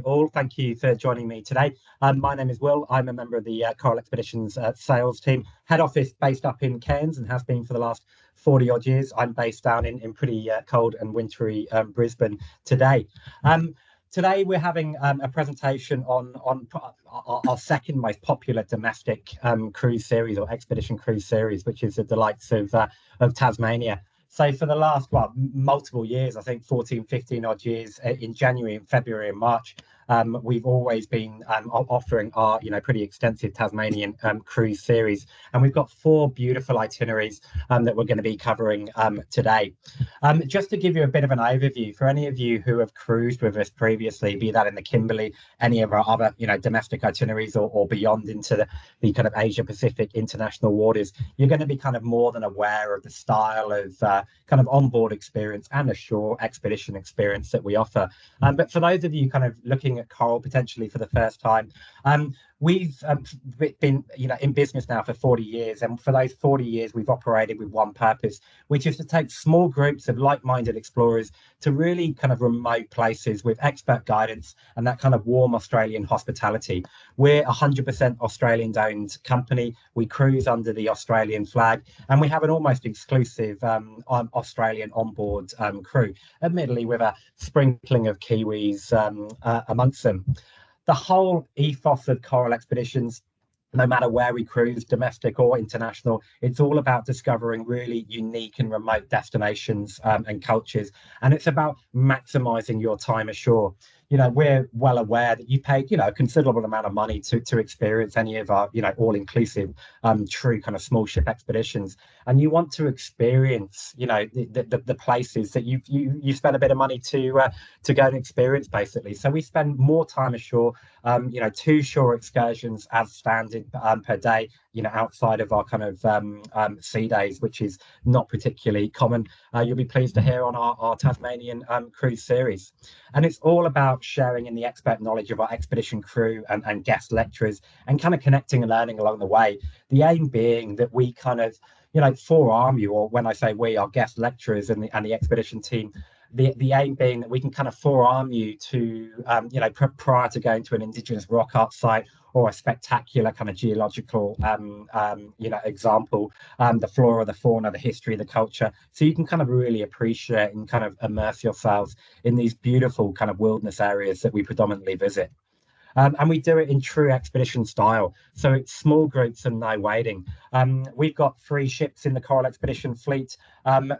all. Thank you for joining me today. My name is Will. I'm a member of the Coral Expeditions sales team. Head office based up in Cairns and has been for the last 40 odd years. I'm based down in pretty cold and wintry Brisbane today. Today we're having a presentation on our second most popular domestic cruise series or expedition cruise series, which is the delights of Tasmania. So for the last, multiple years, I think 14, 15 odd years, in January and February and March, we've always been offering our, pretty extensive Tasmanian cruise series. And we've got 4 beautiful itineraries that we're going to be covering today. Just to give you a bit of an overview, for any of you who have cruised with us previously, be that in the Kimberley, any of our other, domestic itineraries or beyond into the kind of Asia Pacific international waters, you're going to be kind of more than aware of the style of kind of onboard experience and ashore expedition experience that we offer. But for those of you kind of looking at Coral potentially for the first time, we've been in business now for 40 years, and for those 40 years we've operated with one purpose, which is to take small groups of like-minded explorers to really kind of remote places with expert guidance and that kind of warm Australian hospitality. We're 100% Australian owned company. We cruise under the Australian flag, and we have an almost exclusive Australian onboard crew, admittedly with a sprinkling of Kiwis amongst them. The whole ethos of Coral Expeditions, no matter where we cruise, domestic or international, it's all about discovering really unique and remote destinations and cultures. And it's about maximizing your time ashore. We're well aware that you paid, a considerable amount of money to experience any of our, all-inclusive, true kind of small ship expeditions. And you want to experience, the places that you spend a bit of money to go and experience, basically. So we spend more time ashore, 2 shore excursions as standard per day, outside of our kind of sea days, which is not particularly common. You'll be pleased to hear on our Tasmanian cruise series. And it's all about sharing in the expert knowledge of our expedition crew and guest lecturers and kind of connecting and learning along the way. The aim being that we kind of, forearm you, or when I say we, our guest lecturers and the expedition team, the aim being that we can kind of forearm you to, prior to going to an Indigenous rock art site or a spectacular kind of geological, example, the flora, the fauna, the history, the culture. So you can kind of really appreciate and kind of immerse yourselves in these beautiful kind of wilderness areas that we predominantly visit. And we do it in true expedition style. So it's small groups and no wading. We've got 3 ships in the Coral Expedition fleet,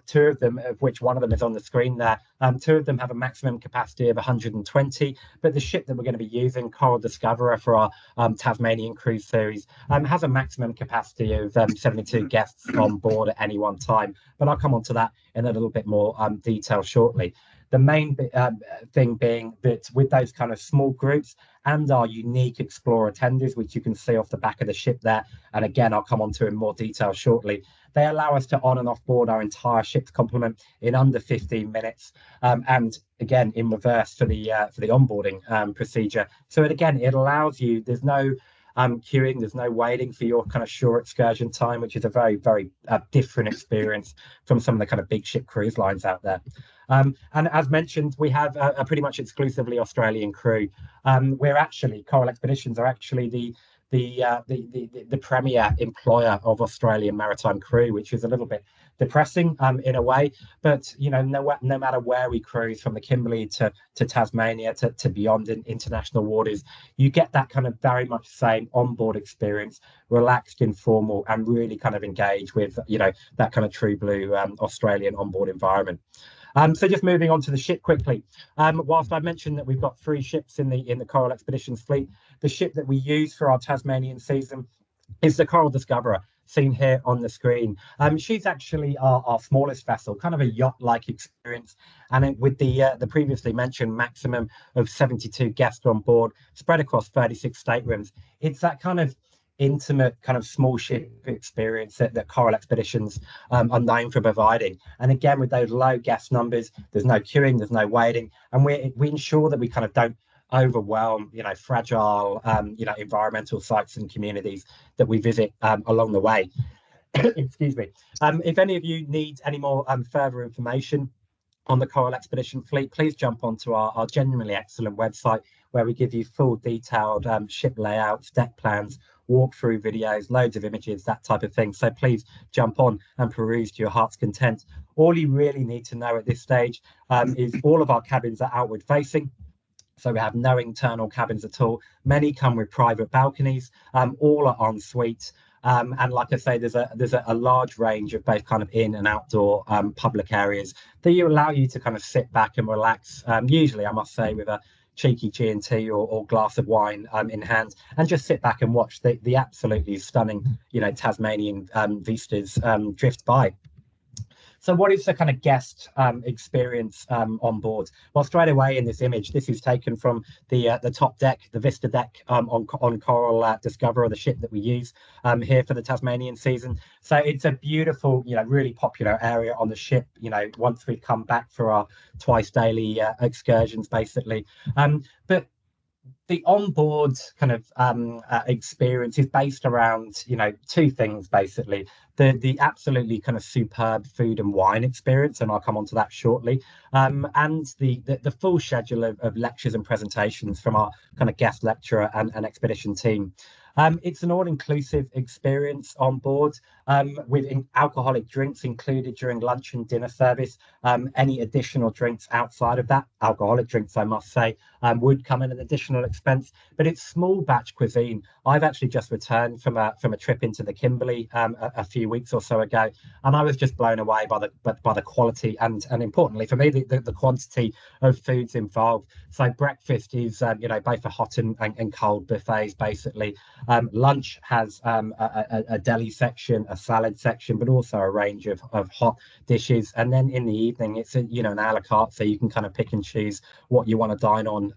2 of them, of which one of them is on the screen there. 2 of them have a maximum capacity of 120, but the ship that we're going to be using, Coral Discoverer, for our Tasmanian cruise series, has a maximum capacity of 72 guests on board at any one time. But I'll come on to that in a little bit more detail shortly. The main thing being that with those kind of small groups and our unique explorer tenders, which you can see off the back of the ship there, and again, I'll come on to in more detail shortly, they allow us to on and off board our entire ship's complement in under 15 minutes. And again, in reverse for the onboarding procedure. So it allows you, there's no queuing, there's no waiting for your kind of shore excursion time, which is a very, very different experience from some of the kind of big ship cruise lines out there. And as mentioned, we have a pretty much exclusively Australian crew. Coral Expeditions are actually the premier employer of Australian maritime crew, which is a little bit depressing in a way. But no matter where we cruise, from the Kimberley to Tasmania to beyond in international waters, you get that kind of very much same onboard experience, relaxed, informal, and really kind of engage with that kind of true blue Australian onboard environment. So just moving on to the ship quickly. Whilst I mentioned that we've got 3 ships in the Coral Expeditions fleet, the ship that we use for our Tasmanian season is the Coral Discoverer, seen here on the screen. She's actually our smallest vessel, kind of a yacht-like experience, and with the previously mentioned maximum of 72 guests on board, spread across 36 staterooms. It's that kind of intimate kind of small ship experience that Coral Expeditions are known for providing. And again, with those low guest numbers, there's no queuing, there's no waiting, and we ensure that we kind of don't overwhelm fragile environmental sites and communities that we visit along the way. Excuse me. If any of you need any more further information on the Coral Expedition fleet, please jump onto our genuinely excellent website, where we give you full detailed ship layouts, deck plans, walkthrough videos, loads of images, that type of thing. So please jump on and peruse to your heart's content. All you really need to know at this stage is all of our cabins are outward facing. So we have no internal cabins at all. Many come with private balconies. All are en suite. And like I say, there's a large range of both kind of in and outdoor public areas that allow you to kind of sit back and relax. Usually, I must say, with a cheeky G&T or glass of wine in hand, and just sit back and watch the absolutely stunning, Tasmanian vistas drift by. So what is the kind of guest experience on board? Well, straight away in this image, this is taken from the top deck, the Vista deck on Coral Discoverer, the ship that we use here for the Tasmanian season. So it's a beautiful, really popular area on the ship, once we've come back for our twice daily excursions, basically. But the onboard kind of experience is based around, two things, basically. The absolutely kind of superb food and wine experience, and I'll come on to that shortly, and the full schedule of lectures and presentations from our kind of guest lecturer and expedition team. It's an all-inclusive experience on board, with alcoholic drinks included during lunch and dinner service. Any additional drinks outside of that, alcoholic drinks, I must say, would come in an additional expense. But it's small batch cuisine. I've actually just returned from a trip into the Kimberley a few weeks or so ago, and I was just blown away by the quality and importantly for me the quantity of foods involved. So breakfast is both a hot and cold buffets, basically. Lunch has a deli section, a salad section, but also a range of hot dishes. And then in the evening, it's an a la carte, so you can kind of pick and choose what you want to dine on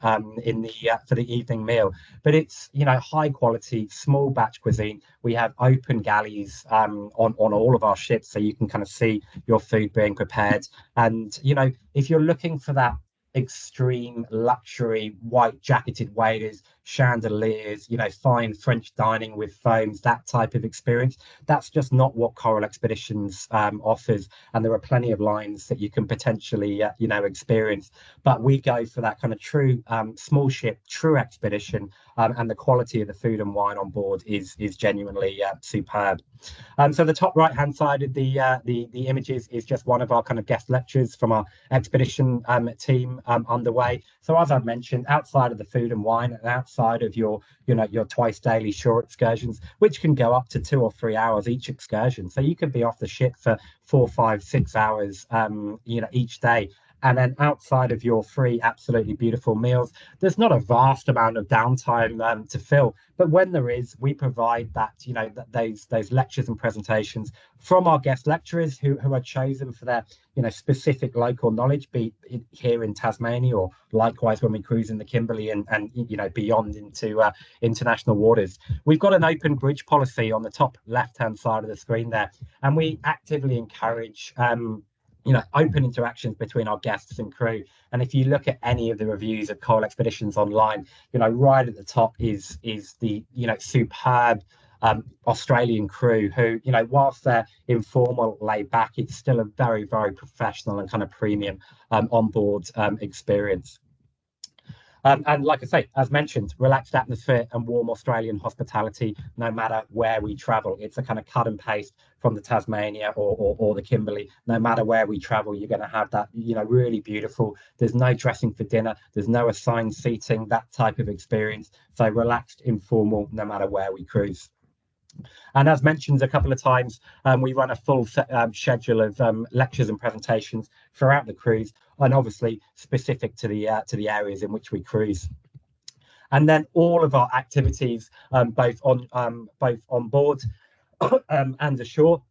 for the evening meal. But it's high quality, small batch cuisine. We have open galleys on all of our ships, so you can kind of see your food being prepared. And if you're looking for that extreme luxury, white jacketed waiters, chandeliers, fine French dining with foams, that type of experience, that's just not what Coral Expeditions offers. And there are plenty of lines that you can potentially experience, but we go for that kind of true small ship, true expedition, and the quality of the food and wine on board is genuinely superb. So the top right hand side of the images is just one of our kind of guest lectures from our expedition team underway. So as I've mentioned, outside of the food and wine and outside of your twice daily shore excursions, which can go up to 2 or 3 hours each excursion, so you could be off the ship for 4, 5, 6 hours each day. And then outside of your 3 absolutely beautiful meals, there's not a vast amount of downtime to fill. But when there is, we provide that, those lectures and presentations from our guest lecturers who are chosen for their, specific local knowledge, be it here in Tasmania or likewise when we cruise in the Kimberley and beyond into international waters. We've got an open bridge policy on the top left-hand side of the screen there, and we actively encourage open interactions between our guests and crew. And if you look at any of the reviews of Coral Expeditions online, right at the top is the superb Australian crew who, whilst they're informal, laid back, it's still a very, very professional and kind of premium onboard experience. And like I say, as mentioned, relaxed atmosphere and warm Australian hospitality, no matter where we travel. It's a kind of cut and paste from the Tasmania or the Kimberley. No matter where we travel, you're going to have that, really beautiful. There's no dressing for dinner. There's no assigned seating, that type of experience. So relaxed, informal, no matter where we cruise. And as mentioned a couple of times, we run a full schedule of lectures and presentations throughout the cruise, and obviously specific to the areas in which we cruise. And then all of our activities, both on board and ashore,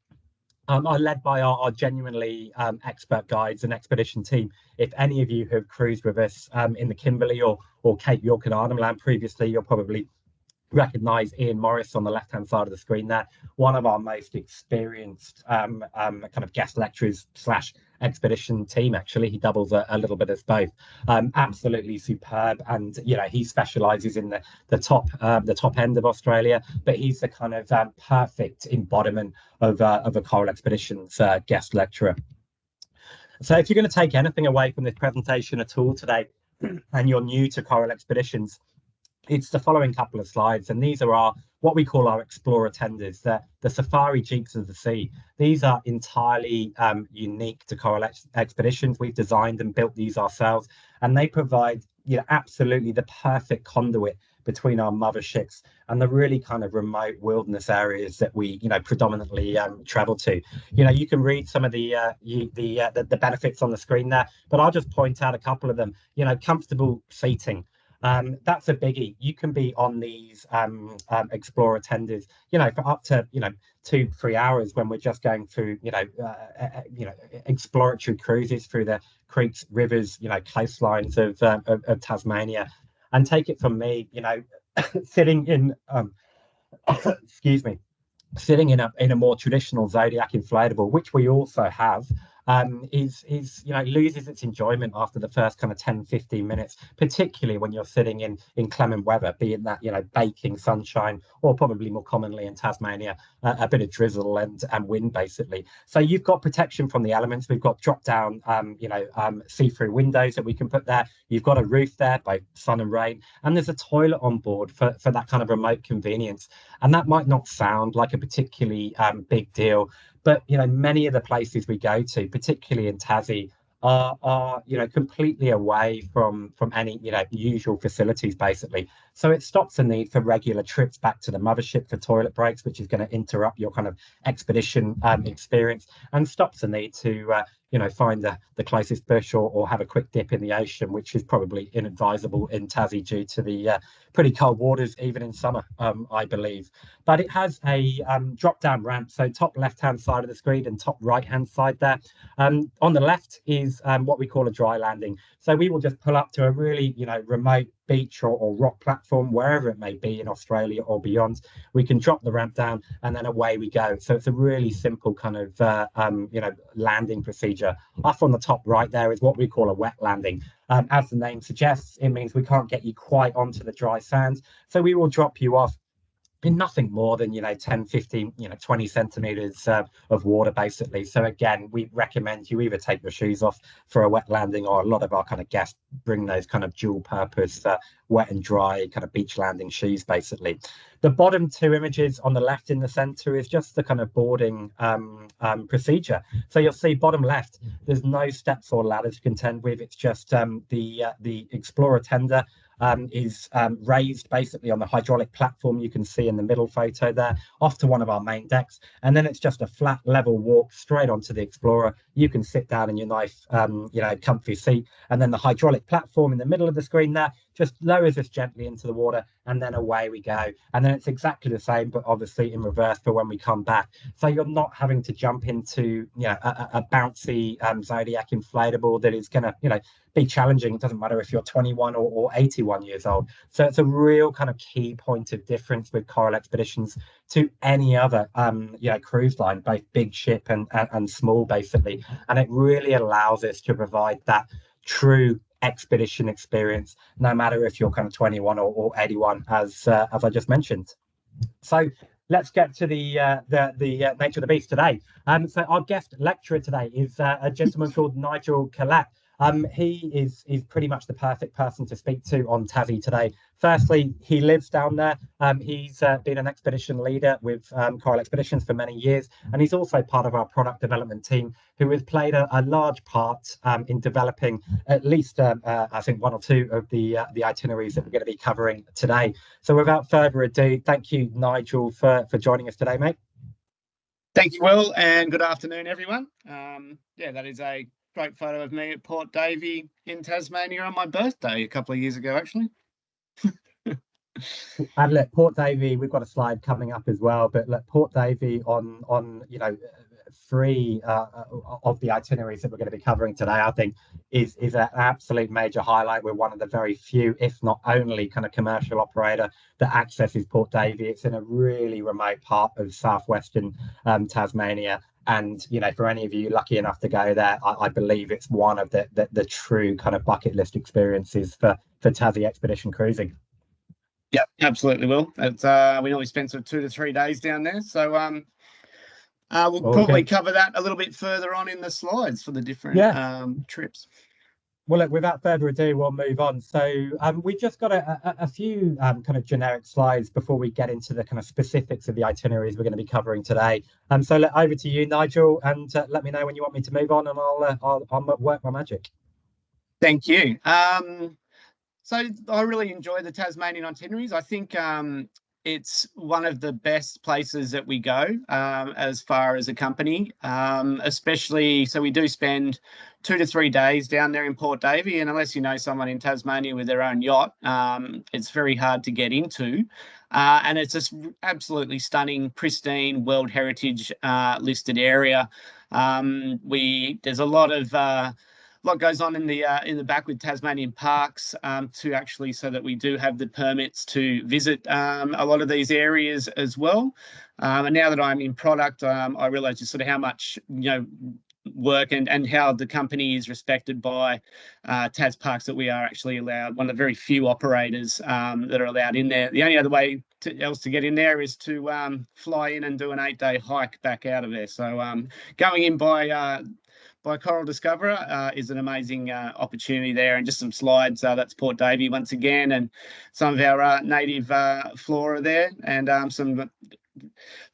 are led by our genuinely expert guides and expedition team. If any of you have cruised with us in the Kimberley or Cape York and Arnhem Land previously, you'll probably recognise Ian Morris on the left-hand side of the screen there, one of our most experienced kind of guest lecturers / expedition team. Actually, he doubles a little bit as both. Absolutely superb, and he specialises in the top end of Australia, but he's the kind of perfect embodiment of a Coral Expeditions guest lecturer. So if you're going to take anything away from this presentation at all today, and you're new to Coral Expeditions, it's the following couple of slides, and these are our what we call our explorer tenders, the safari jeeps of the sea. These are entirely unique to Coral Expeditions. We've designed and built these ourselves, and they provide, you know, absolutely the perfect conduit between our motherships and the really kind of remote wilderness areas that we, you know, predominantly travel to. You know, you can read some of the benefits on the screen there, but I'll just point out a couple of them. You know, comfortable seating. That's a biggie. You can be on these explorer tenders, you know, for up to, you know, 2-3 hours when we're just going through, you know, exploratory cruises through the creeks, rivers, you know, coastlines of Tasmania. And take it from me, you know, sitting in excuse me, sitting in a more traditional Zodiac inflatable, which we also have, is you know, loses its enjoyment after the first kind of 10-15 minutes, particularly when you're sitting in inclement weather, be it that, you know, baking sunshine, or probably more commonly in Tasmania, a bit of drizzle and wind, basically. So you've got protection from the elements. We've got drop down see-through windows that we can put there. You've got a roof there by sun and rain, and there's a toilet on board for that kind of remote convenience. And that might not sound like a particularly big deal, but, you know, many of the places we go to, particularly in Tassie, are you know, completely away from any, you know, usual facilities, basically. So it stops the need for regular trips back to the mothership for toilet breaks, which is going to interrupt your kind of expedition experience, and stops the need to you know, find the closest bush or have a quick dip in the ocean, which is probably inadvisable in Tassie due to the pretty cold waters, even in summer, I believe. But it has a drop-down ramp, so top left-hand side of the screen and top right-hand side there. On the left is what we call a dry landing. So we will just pull up to a really, you know, remote beach or rock platform, wherever it may be in Australia or beyond. We can drop the ramp down and then away we go. So it's a really simple kind of you know, landing procedure. Up on the top right there is what we call a wet landing. As the name suggests, it means we can't get you quite onto the dry sands, so we will drop you off in nothing more than, you know, 10, 15, you know, 20 centimeters of water, basically. So again, we recommend you either take your shoes off for a wet landing, or a lot of our kind of guests bring those kind of dual purpose wet and dry kind of beach landing shoes, basically. The bottom two images on the left in the center is just the kind of boarding procedure. So you'll see bottom left, there's no steps or ladder to contend with. It's just the Explorer tender is raised basically on the hydraulic platform you can see in the middle photo there, off to one of our main decks, and then it's just a flat level walk straight onto the Explorer. You can sit down in your nice you know, comfy seat, and then the hydraulic platform in the middle of the screen there just lowers us gently into the water, and then away we go. And then it's exactly the same, but obviously in reverse for when we come back. So you're not having to jump into, you know, a bouncy Zodiac inflatable that is going to, you know, be challenging. It doesn't matter if you're 21 or 81 years old. So it's a real kind of key point of difference with Coral Expeditions to any other you know, cruise line, both big ship and small, basically. And it really allows us to provide that true expedition experience, no matter if you're kind of 21 or 81, as I just mentioned. So let's get to the nature of the beast today. So our guest lecturer today is a gentleman called Nigel Collette. He is pretty much the perfect person to speak to on Tassie today. Firstly, he lives down there. He's been an expedition leader with Coral Expeditions for many years, and he's also part of our product development team, who has played a large part in developing at least, I think, one or two of the itineraries that we're going to be covering today. So without further ado, thank you, Nigel, for joining us today, mate. Thank you, Will, and good afternoon, everyone. Yeah, that is a great photo of me at Port Davey in Tasmania on my birthday a couple of years ago, actually. And look, Port Davey, we've got a slide coming up as well, but look, Port Davey on you know, 3 of the itineraries that we're going to be covering today, I think is an absolute major highlight. We're one of the very few, if not only, kind of commercial operator that accesses Port Davey. It's in a really remote part of southwestern Tasmania. And, you know, for any of you lucky enough to go there, I believe it's one of the true kind of bucket list experiences for Tassie Expedition Cruising. Yeah, absolutely, Will. It's we normally spend sort of 2 to 3 days down there, so we'll probably cover that a little bit further on in the slides for the different trips. Well, look, without further ado, we'll move on. So we just got a few kind of generic slides before we get into the kind of specifics of the itineraries we're going to be covering today. So over to you, Nigel, and let me know when you want me to move on, and I'll work my magic. Thank you. So I really enjoy the Tasmanian itineraries. I think it's one of the best places that we go as far as a company, especially, so we do spend 2 to 3 days down there in Port Davey, and unless you know someone in Tasmania with their own yacht, it's very hard to get into. And it's just absolutely stunning, pristine, World Heritage listed area. There's a lot goes on in the back with Tasmanian parks to actually, so that we do have the permits to visit a lot of these areas as well. And now that I'm in product, I realise just sort of how much work and how the company is respected by Tas Parks, that we are actually allowed, one of the very few operators that are allowed in there. The only other way else to get in there is to fly in and do an 8-day hike back out of there. So going in by Coral Discoverer is an amazing opportunity there. And just some slides, that's Port Davey once again, and some of our native flora there, and some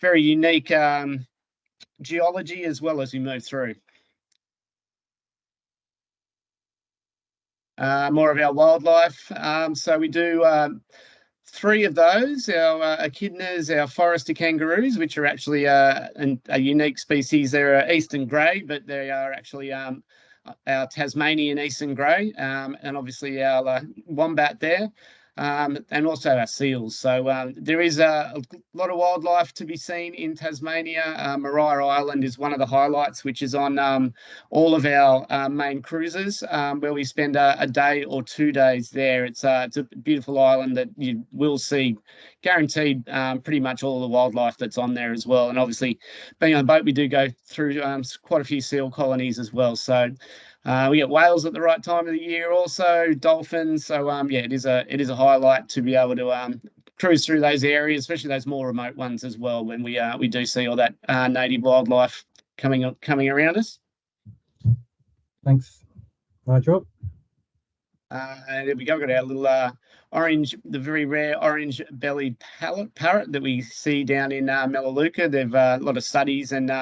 very unique geology as well as we move through. More of our wildlife. So we do 3 of those, our echidnas, our forester kangaroos, which are actually a unique species. They're an eastern grey, but they are actually our Tasmanian eastern grey, and obviously our wombat there, and also our seals. So there is a lot of wildlife to be seen in Tasmania. Maria Island is one of the highlights, which is on all of our main cruises, where we spend a day or 2 days there. It's a beautiful island that you will see, guaranteed, pretty much all the wildlife that's on there as well. And obviously, being on a boat, we do go through quite a few seal colonies as well. So we get whales at the right time of the year, also dolphins. So yeah, it is a highlight to be able to cruise through those areas, especially those more remote ones as well, when we do see all that native wildlife coming around us. Thanks, Nigel. And there we go. We've got our little orange, the very rare orange-bellied parrot that we see down in Melaleuca. They've a lot of studies and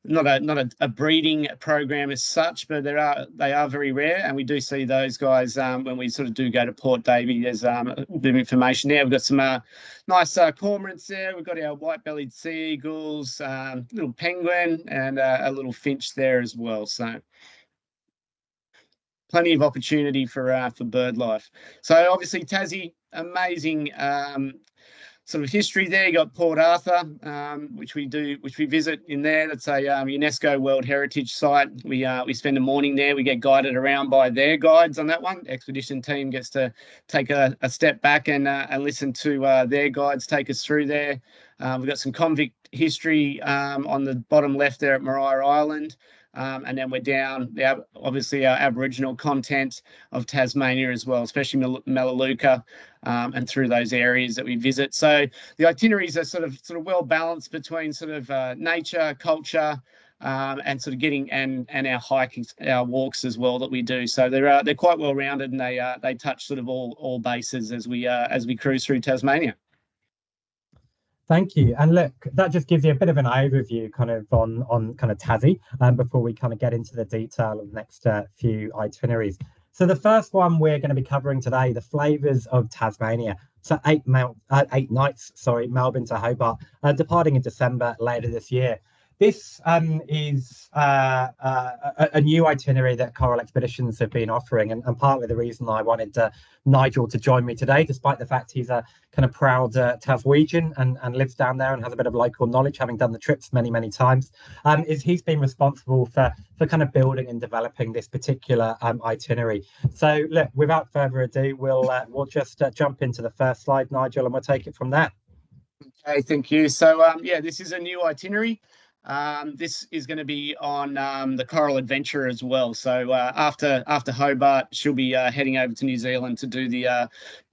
not a breeding program as such, but they are very rare, and we do see those guys when we sort of do go to Port Davey. There's a bit of information there. We've got some nice cormorants there. We've got our white-bellied sea eagles, little penguin, and a little finch there as well. So plenty of opportunity for bird life. So obviously Tassie, amazing sort of history there. You got Port Arthur, which we visit in there. That's a UNESCO World Heritage Site. We spend a morning there. We get guided around by their guides on that one. Expedition team gets to take a step back and listen to their guides take us through there. We've got some convict history on the bottom left there at Maria Island. And then we're down, obviously, our Aboriginal content of Tasmania as well, especially Melaleuca, and through those areas that we visit. So the itineraries are sort of well balanced between sort of nature, culture, and sort of getting and our hiking, our walks as well that we do. So they're quite well rounded, and they touch sort of all bases as we cruise through Tasmania. Thank you. And look, that just gives you a bit of an overview kind of on kind of Tassie before we kind of get into the detail of the next few itineraries. So the first one we're going to be covering today, the flavours of Tasmania. So 8 nights, Melbourne to Hobart, departing in December later this year. This is a new itinerary that Coral Expeditions have been offering, and partly the reason I wanted Nigel to join me today, despite the fact he's a kind of proud Taswegian and lives down there and has a bit of local knowledge, having done the trips many times, is he's been responsible for kind of building and developing this particular itinerary. So look, without further ado, we'll just jump into the first slide, Nigel, and we'll take it from there. Okay, thank you. So yeah, this is a new itinerary. This is going to be on the Coral Adventure as well. So after Hobart, she'll be heading over to New Zealand to do the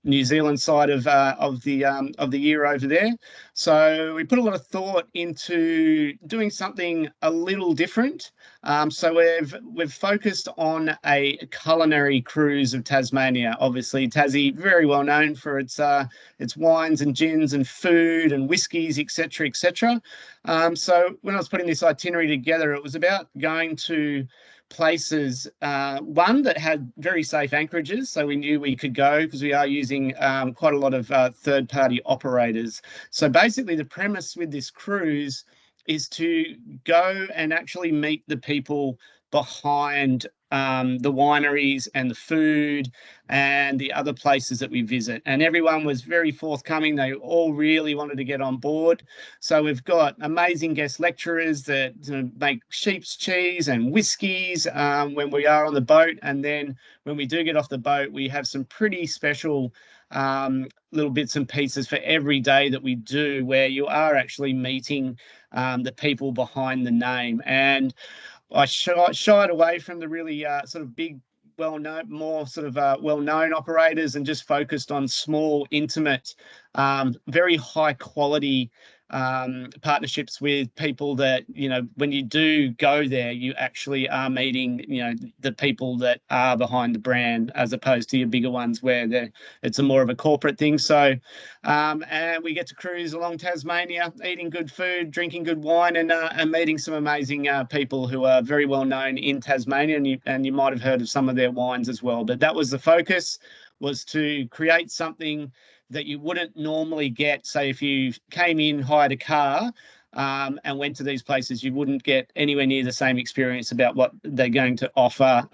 New Zealand side of the year over there. So we put a lot of thought into doing something a little different. So we've focused on a culinary cruise of Tasmania. Obviously, Tassie very well known for its wines and gins and food and whiskies, etc., etc. So when I was putting this itinerary together, it was about going to places, one that had very safe anchorages, so we knew we could go because we are using quite a lot of third-party operators. So basically the premise with this cruise is to go and actually meet the people behind the wineries and the food and the other places that we visit. And everyone was very forthcoming. They all really wanted to get on board. So we've got amazing guest lecturers that make sheep's cheese and whiskies when we are on the boat. And then when we do get off the boat, we have some pretty special little bits and pieces for every day that we do, where you are actually meeting the people behind the name. And I shied away from the really sort of big, well-known, more sort of well-known operators, and just focused on small, intimate, very high-quality partnerships with people that, when you do go there, you actually are meeting, the people that are behind the brand, as opposed to your bigger ones where it's a more of a corporate thing. So, and we get to cruise along Tasmania, eating good food, drinking good wine, and meeting some amazing people who are very well known in Tasmania, and you might have heard of some of their wines as well. But that was the focus, was to create something that you wouldn't normally get. Say if you came in, hired a car, and went to these places, you wouldn't get anywhere near the same experience about what they're going to offer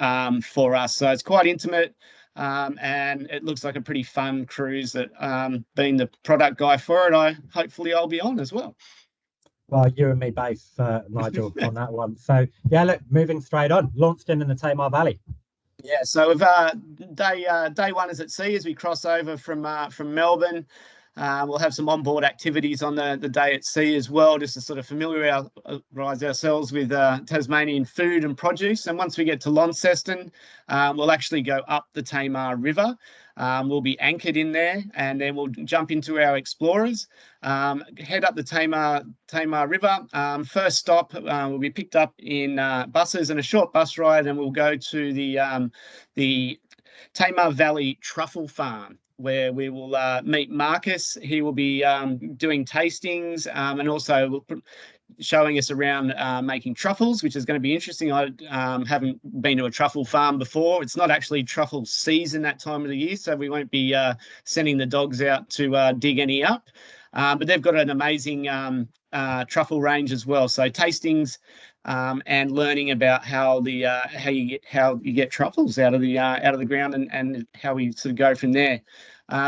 for us. So it's quite intimate, and it looks like a pretty fun cruise that, being the product guy for it, hopefully I'll be on as well. Well, you and me both, Nigel, on that one. So yeah, look, moving straight on, launched in the Tamar Valley. Yeah, so we've day one is at sea as we cross over from Melbourne. We'll have some onboard activities on the day at sea as well, just to sort of familiarise ourselves with Tasmanian food and produce. And once we get to Launceston, we'll actually go up the Tamar River. We'll be anchored in there, and then we'll jump into our explorers, head up the Tamar River. First stop, we'll be picked up in buses and a short bus ride, and we'll go to the Tamar Valley Truffle Farm, where we will meet Marcus. He will be doing tastings, and also showing us around making truffles, which is going to be interesting. I haven't been to a truffle farm before. It's not actually truffle season that time of the year, so we won't be sending the dogs out to dig any up. But they've got an amazing truffle range as well. So tastings and learning about how you get truffles out of the ground, and how we sort of go from there.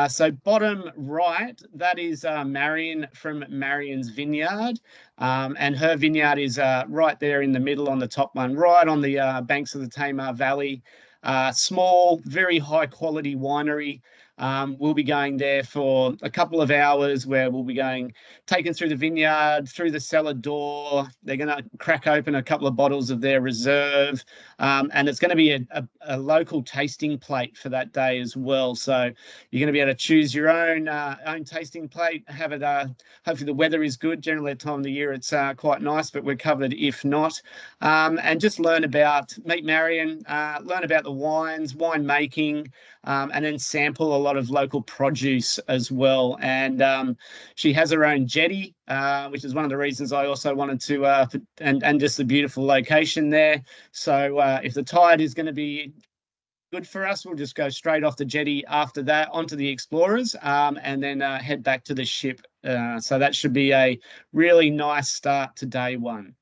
So bottom right, that is Marion from Marion's Vineyard, and her vineyard is right there in the middle on the top one, right on the banks of the Tamar Valley. Small, very high quality winery. We'll be going there for a couple of hours, where we'll be taken through the vineyard, through the cellar door. They're going to crack open a couple of bottles of their reserve, and it's going to be a local tasting plate for that day as well. So you're going to be able to choose your own tasting plate, have it. Hopefully the weather is good. Generally at the time of the year it's quite nice, but we're covered if not. And just meet Marion, learn about the wine making, and then sample a lot of local produce as well. And she has her own jetty, which is one of the reasons I also wanted to, and just the beautiful location there. So if the tide is going to be good for us, we'll just go straight off the jetty after that onto the explorers, and then head back to the ship. So that should be a really nice start to day one.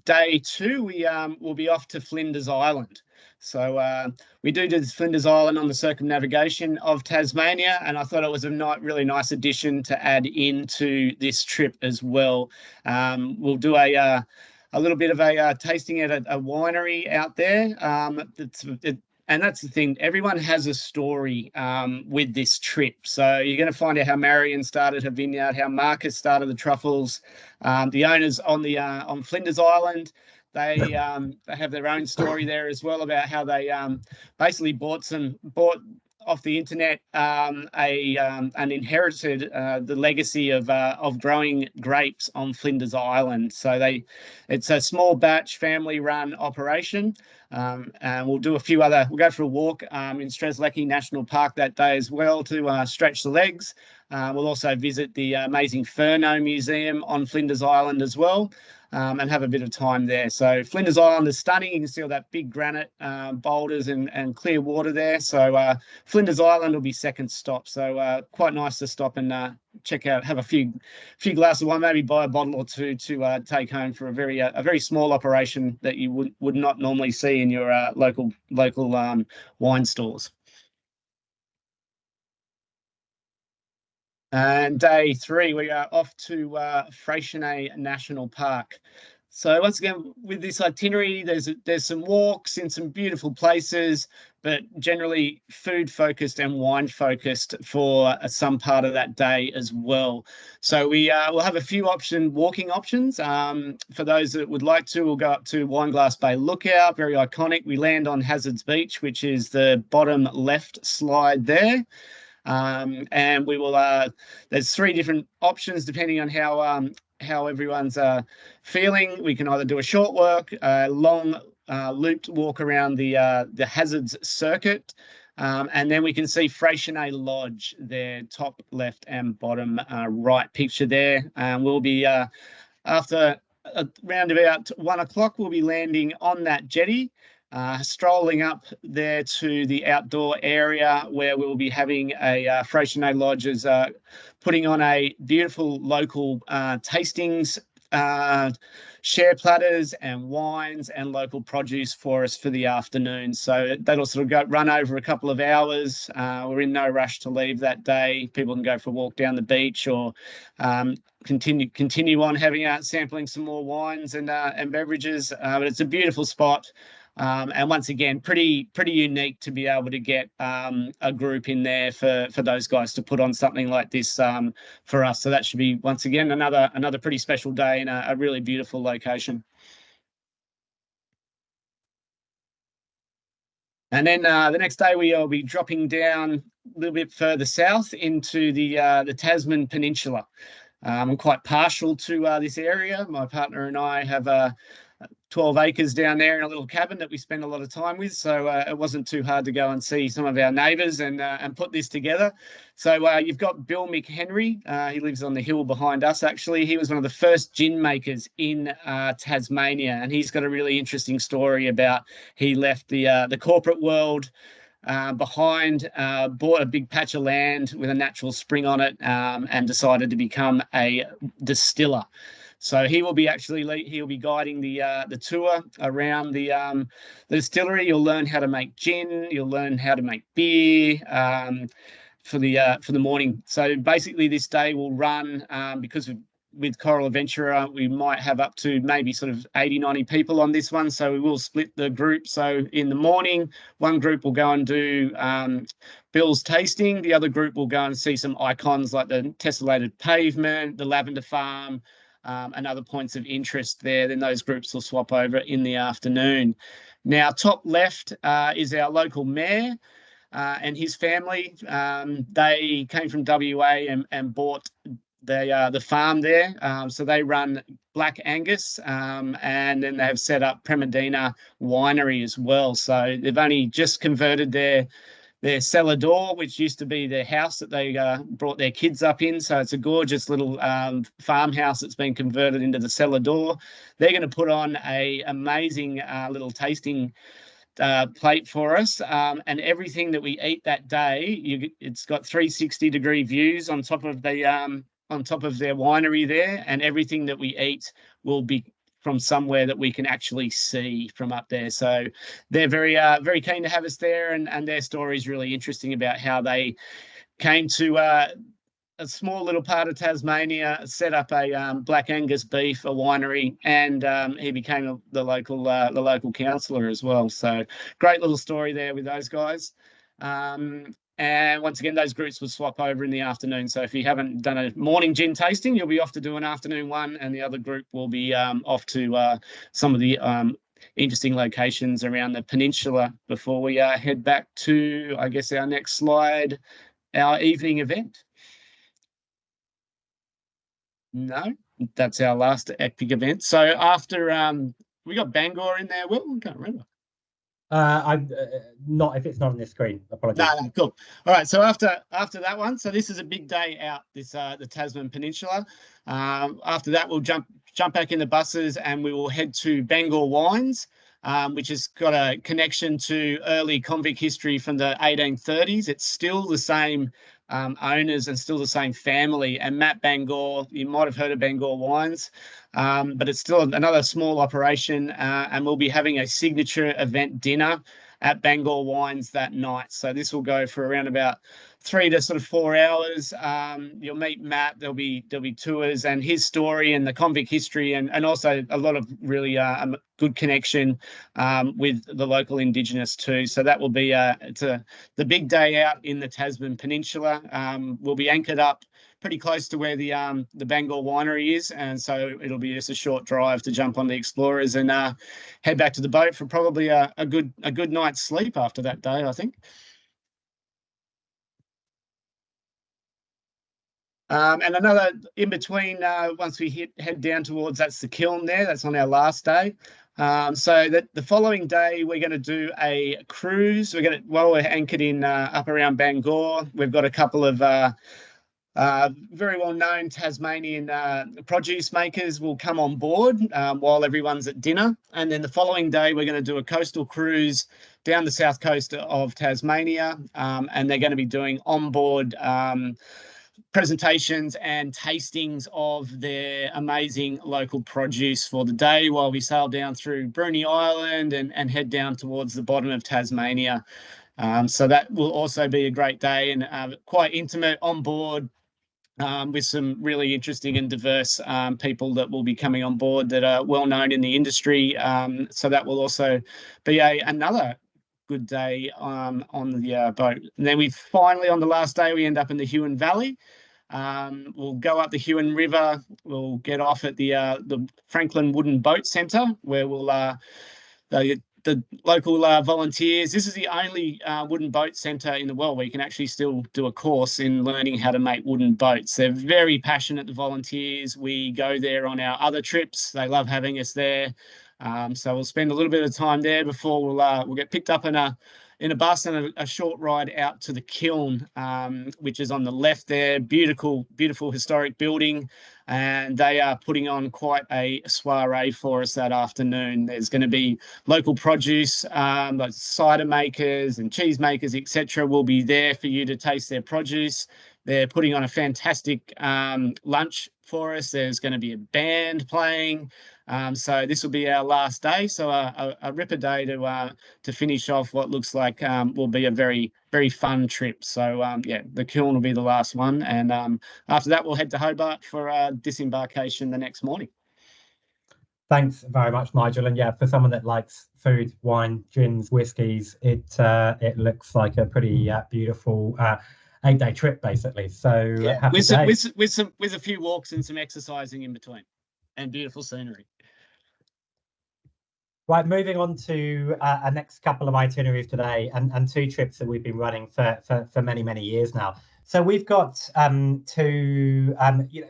Day two, we will be off to Flinders Island. So we do this Flinders Island on the circumnavigation of Tasmania, and I thought it was a really nice addition to add into this trip as well. We'll do a little bit of a tasting at a winery out there. And that's the thing, everyone has a story with this trip. So you're going to find out how Marion started her vineyard, how Marcus started the truffles. The owners on Flinders Island, They have their own story there as well about how they basically bought off the internet and inherited the legacy of growing grapes on Flinders Island. So it's a small batch family run operation. And we'll go for a walk in Strzelecki National Park that day as well to stretch the legs. We'll also visit the amazing Furno Museum on Flinders Island as well. And have a bit of time there. So Flinders Island is stunning. You can see all that big granite boulders and clear water there. So Flinders Island will be second stop. So quite nice to stop and check out, have a few glasses of wine, maybe buy a bottle or two to take home for a very small operation that you would not normally see in your local wine stores. And day 3, we are off to Freycinet National Park. So once again, with this itinerary, there's some walks in some beautiful places, but generally food focused and wine focused for some part of that day as well. So we'll have a few walking options. For those that would like to, we'll go up to Wineglass Bay Lookout, very iconic. We land on Hazards Beach, which is the bottom left slide there. And we will there's 3 different options depending on how everyone's feeling. We can either do a short walk, a long looped walk around the Hazards circuit, and then we can see Freycinet Lodge there, top left and bottom right picture there. We'll be after around about 1 o'clock, we'll be landing on that jetty. Strolling up there to the outdoor area where we'll be having a Freycinet Lodge is putting on a beautiful local tastings, share platters and wines and local produce for us for the afternoon. So that'll sort of run over a couple of hours. We're in no rush to leave that day. People can go for a walk down the beach or continue on having sampling some more wines and beverages. But it's a beautiful spot. And once again, pretty unique to be able to get a group in there for those guys to put on something like this for us. So that should be, once again, another pretty special day in a really beautiful location. And then the next day we will be dropping down a little bit further south into the Tasman Peninsula. I'm quite partial to this area. My partner and I have 12 acres down there in a little cabin that we spend a lot of time with. So it wasn't too hard to go and see some of our neighbours and put this together. So you've got Bill McHenry. He lives on the hill behind us, actually. He was one of the first gin makers in Tasmania. And he's got a really interesting story about he left the corporate world behind, bought a big patch of land with a natural spring on it and decided to become a distiller. So he will be guiding the tour around the distillery. You'll learn how to make gin. You'll learn how to make beer for the morning. So basically, this day will run because with Coral Adventurer, we might have up to maybe sort of 80, 90 people on this one. So we will split the group. So in the morning, one group will go and do Bill's tasting. The other group will go and see some icons like the tessellated pavement, the lavender farm, and other points of interest there. Then those groups will swap over in the afternoon. Now, top left is our local mayor and his family. They came from WA and bought the farm there. So they run Black Angus and then they have set up Premedina Winery as well. So they've only just converted their cellar door, which used to be their house that they brought their kids up in. So it's a gorgeous little farmhouse that's been converted into the cellar door. They're going to put on a amazing little tasting plate for us, and everything that we eat that day, it's got 360-degree views on top of their winery there, and everything that we eat will be from somewhere that we can actually see from up there. So they're very keen to have us there, and their story is really interesting about how they came to a small little part of Tasmania, set up a Black Angus beef, a winery, and he became the local councillor as well. So great little story there with those guys. And once again, those groups will swap over in the afternoon. So if you haven't done a morning gin tasting, you'll be off to do an afternoon one, and the other group will be off to some of the interesting locations around the peninsula before we head back to, I guess, our next slide, our evening event. No, that's our last epic event. So after we got Bangor in there, Will? I can't remember. I'm not, if it's not on this screen. Apologies. No, cool. All right. So after that one, so this is a big day out this the Tasman Peninsula. After that, we'll jump back in the buses and we will head to Bangor Wines, which has got a connection to early convict history from the 1830s. It's still the same owners and still the same family. And Matt Bangor, you might have heard of Bangor Wines, but it's still another small operation, and we'll be having a signature event dinner at Bangor Wines that night. So this will go for around about 3 to sort of 4 hours. You'll meet Matt. There'll be tours and his story and the convict history, and also a lot of really good connection with the local Indigenous too. So that will be the big day out in the Tasman Peninsula. We'll be anchored up pretty close to where the Bangor winery is, and so it'll be just a short drive to jump on the Explorers and head back to the boat for probably a good night's sleep after that day, I think. And another in between, once we head down towards, that's the kiln there, that's on our last day. So that the following day we're going to do a cruise. We're anchored in up around Bangor. We've got a couple of very well-known Tasmanian produce makers will come on board while everyone's at dinner. And then the following day, we're going to do a coastal cruise down the south coast of Tasmania, and they're going to be doing onboard presentations and tastings of their amazing local produce for the day while we sail down through Bruny Island and head down towards the bottom of Tasmania. So that will also be a great day and quite intimate on board, with some really interesting and diverse people that will be coming on board that are well known in the industry. So that will also be another good day on the boat. And then we finally, on the last day, we end up in the Huon Valley. We'll go up the Huon River. We'll get off at the Franklin Wooden Boat Centre, where we'll the local volunteers. This is the only wooden boat centre in the world where you can actually still do a course in learning how to make wooden boats. They're very passionate, the volunteers. We go there on our other trips. They love having us there. So we'll spend a little bit of time there before we'll get picked up in a bus and a short ride out to the kiln, which is on the left there. Beautiful historic building. And they are putting on quite a soiree for us that afternoon. There's going to be local produce, like cider makers and cheese makers, etc. will be there for you to taste their produce. They're putting on a fantastic lunch for us. There's going to be a band playing. So this will be our last day. So a ripper day to finish off what looks like will be a very, very fun trip. So yeah, the kiln will be the last one. And after that, we'll head to Hobart for disembarkation the next morning. Thanks very much, Nigel. And yeah, for someone that likes food, wine, gins, whiskies, it looks like a pretty beautiful 8-day trip, basically. So yeah, with a few walks and some exercising in between, and beautiful scenery. Right, moving on to our next couple of itineraries today, and 2 trips that we've been running for many, many years now. So we've got 2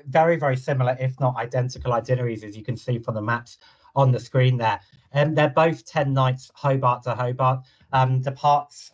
very, very similar, if not identical itineraries, as you can see from the maps on the screen there. And they're both 10 nights, Hobart to Hobart. Departs,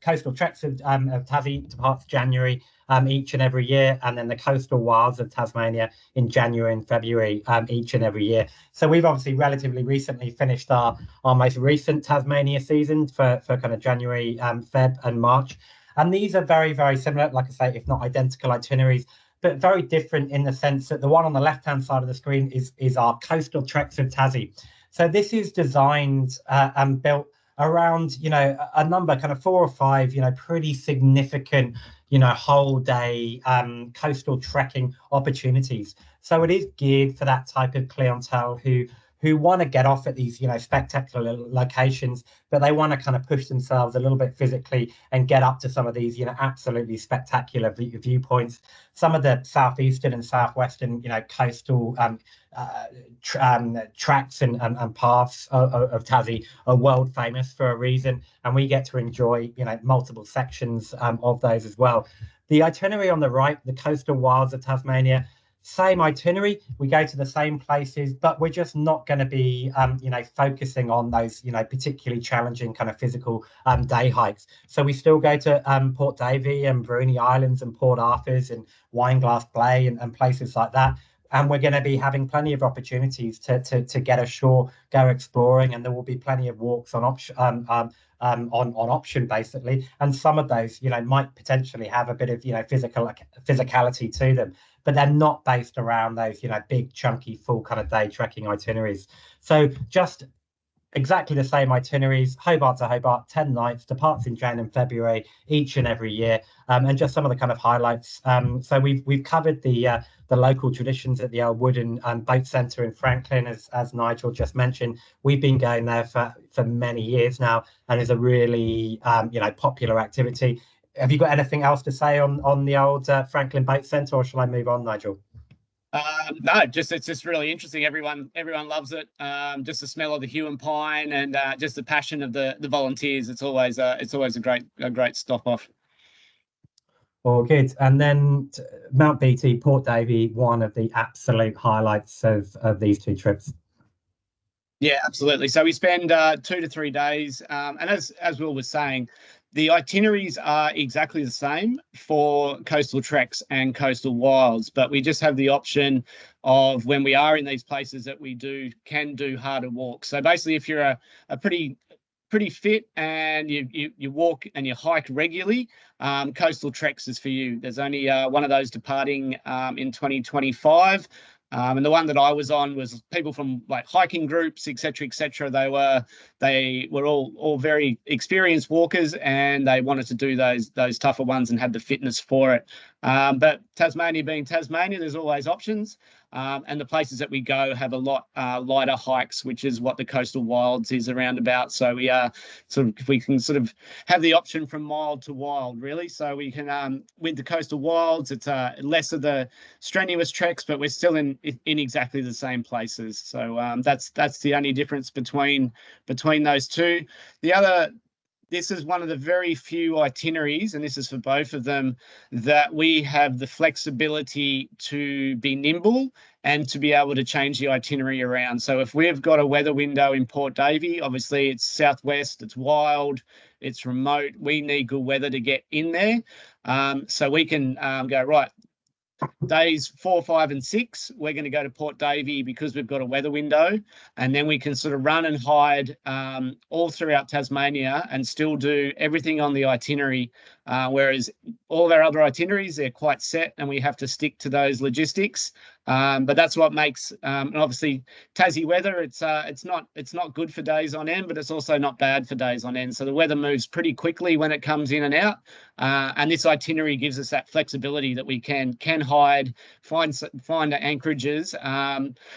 coastal treks of Tassie departs January each and every year, and then the coastal wilds of Tasmania in January and February each and every year. So we've obviously relatively recently finished our most recent Tasmania season for kind of January, Feb and March. And these are very, very similar, like I say, if not identical itineraries, but very different in the sense that the one on the left-hand side of the screen is our coastal treks of Tassie. So this is designed and built around, a number, kind of 4 or 5, pretty significant, whole day coastal trekking opportunities. So it is geared for that type of clientele who who want to get off at these, spectacular locations, but they want to kind of push themselves a little bit physically and get up to some of these, absolutely spectacular viewpoints. Some of the southeastern and southwestern, coastal tracks and paths of Tassie are world famous for a reason, and we get to enjoy, multiple sections of those as well. The itinerary on the right, the coastal wilds of Tasmania, same itinerary. We go to the same places, but we're just not going to be, focusing on those, particularly challenging kind of physical day hikes. So we still go to Port Davey and Bruny Islands and Port Arthur's and Wineglass Bay and places like that. And we're going to be having plenty of opportunities to get ashore, go exploring, and there will be plenty of walks on option on option basically. And some of those, might potentially have a bit of physicality to them, but they're not based around those, big chunky full kind of day trekking itineraries. So just exactly the same itineraries, Hobart to Hobart, 10 nights, departs in Jan and February each and every year, and just some of the kind of highlights. So we've covered the local traditions at the Old Wooden Boat Centre in Franklin, as Nigel just mentioned. We've been going there for many years now, and it's a really popular activity. Have you got anything else to say on the old Franklin Boat Centre, or shall I move on, Nigel? No, it's just really interesting. Everyone loves it. Just the smell of the hue and pine, and just the passion of the volunteers. It's always a great stop off. All good. And then Mount Beatty, Port Davey, one of the absolute highlights of these two trips. Yeah, absolutely. So we spend 2 to 3 days, and as Will was saying, the itineraries are exactly the same for coastal treks and coastal wilds, but we just have the option of, when we are in these places, that we can do harder walks. So basically, if you're a pretty fit and you walk and you hike regularly, coastal treks is for you. There's only one of those departing in 2025. And the one that I was on was people from like hiking groups, etc., etc. They were all very experienced walkers, and they wanted to do those tougher ones and had the fitness for it. But Tasmania being Tasmania, there's always options. And the places that we go have a lot lighter hikes, which is what the coastal wilds is around about. So we can sort of have the option from mild to wild, really. So we can with the coastal wilds, it's less of the strenuous treks, but we're still in exactly the same places. So that's the only difference between those two. This is one of the very few itineraries, and this is for both of them, that we have the flexibility to be nimble and to be able to change the itinerary around. So if we've got a weather window in Port Davey, obviously it's southwest, it's wild, it's remote, we need good weather to get in there. So we can go, right, days 4, 5, and 6, we're going to go to Port Davey because we've got a weather window, and then we can sort of run and hide all throughout Tasmania and still do everything on the itinerary, whereas all of our other itineraries, they're quite set and we have to stick to those logistics. But that's what makes, and obviously Tassie weather, it's not good for days on end, but it's also not bad for days on end. So the weather moves pretty quickly when it comes in and out, and this itinerary gives us that flexibility that we can hide, find anchorages.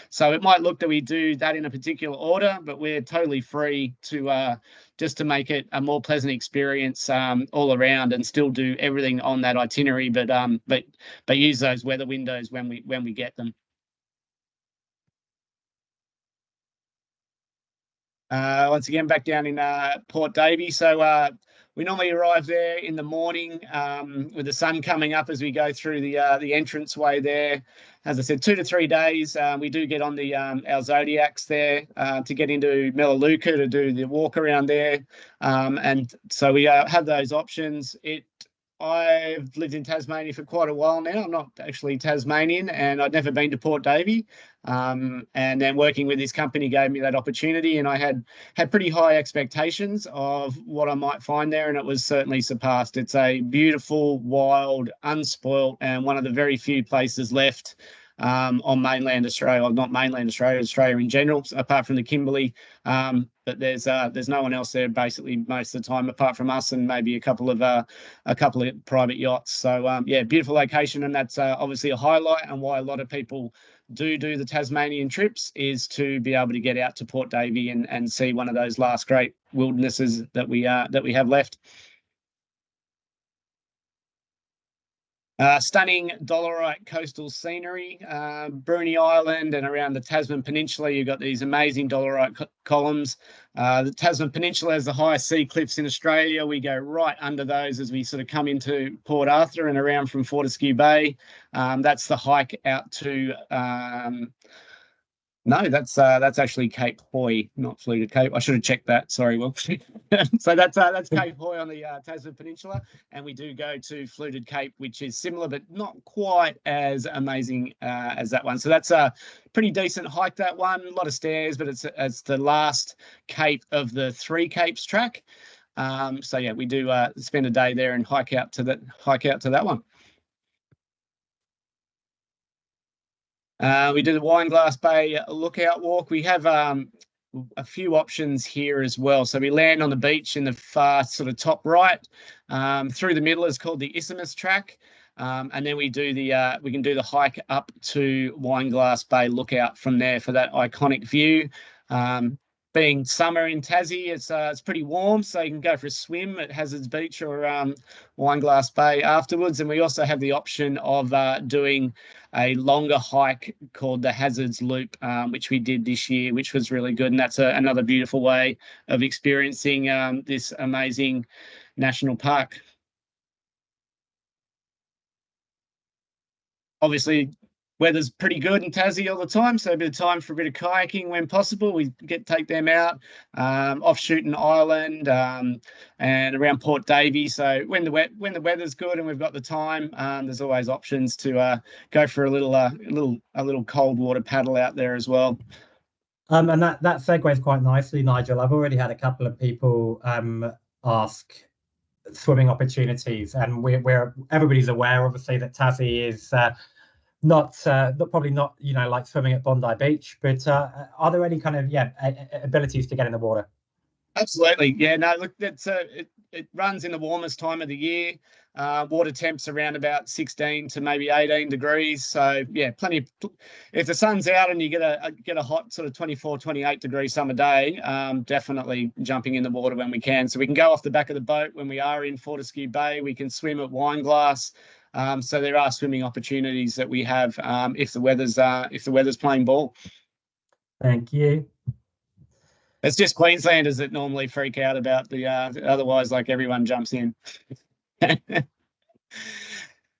So it might look that we do that in a particular order, but we're totally free to just to make it a more pleasant experience all around, and still do everything on that itinerary, but use those weather windows when we get them. Once again, back down in Port Davey. So we normally arrive there in the morning with the sun coming up as we go through the entrance way there. As I said, 2 to 3 days. We do get on the our Zodiacs there to get into Melaleuca to do the walk around there, and so we have those options. I've lived in Tasmania for quite a while now. I'm not actually Tasmanian, and I'd never been to Port Davey. And then working with this company gave me that opportunity, and I had pretty high expectations of what I might find there, and it was certainly surpassed. It's a beautiful, wild, unspoilt, and one of the very few places left on mainland Australia, or not mainland Australia, Australia in general, apart from the Kimberley, but there's no one else there basically most of the time apart from us and maybe a couple of private yachts. So yeah, beautiful location, and that's obviously a highlight, and why a lot of people do the Tasmanian trips is to be able to get out to Port Davey and see one of those last great wildernesses that we have left. Stunning dolerite coastal scenery, Bruny Island and around the Tasman Peninsula. You've got these amazing dolerite columns. The Tasman Peninsula has the highest sea cliffs in Australia. We go right under those as we sort of come into Port Arthur and around from Fortescue Bay. That's the hike out to no, that's actually Cape Hoy, not Fluted Cape. I should have checked that. Sorry, Will. So that's Cape Hoy on the Tasman Peninsula, and we do go to Fluted Cape, which is similar but not quite as amazing as that one. So that's a pretty decent hike, that one. A lot of stairs, but it's the last cape of the Three Capes track. So yeah, we do spend a day there and hike out to that one. We do the Wineglass Bay lookout walk. We have a few options here as well. So we land on the beach in the far sort of top right. Through the middle is called the Isthmus track. And then we can do the hike up to Wineglass Bay lookout from there for that iconic view. Being summer in Tassie, it's pretty warm, so you can go for a swim at Hazards Beach or Wineglass Bay afterwards. And we also have the option of doing a longer hike called the Hazards Loop, which we did this year, which was really good. And that's another beautiful way of experiencing this amazing national park. Obviously, weather's pretty good in Tassie all the time, so a bit of time for a bit of kayaking when possible. We take them out off Shooten Island and around Port Davey. So when the weather's good and we've got the time, there's always options to go for a little cold water paddle out there as well. And that segues quite nicely, Nigel. I've already had a couple of people ask swimming opportunities, and everybody's aware, obviously, that Tassie is probably not like swimming at Bondi Beach, but are there any kind of abilities to get in the water? Absolutely, yeah. No, look, it runs in the warmest time of the year. Water temps around about 16 to maybe 18 degrees. So yeah, plenty. If the sun's out and you get a hot sort of 24, 28 degree summer day, definitely jumping in the water when we can. So we can go off the back of the boat when we are in Fortescue Bay. We can swim at Wineglass. So there are swimming opportunities that we have if the weather's playing ball. Thank you. It's just Queenslanders that normally freak out about the otherwise, like, everyone jumps in.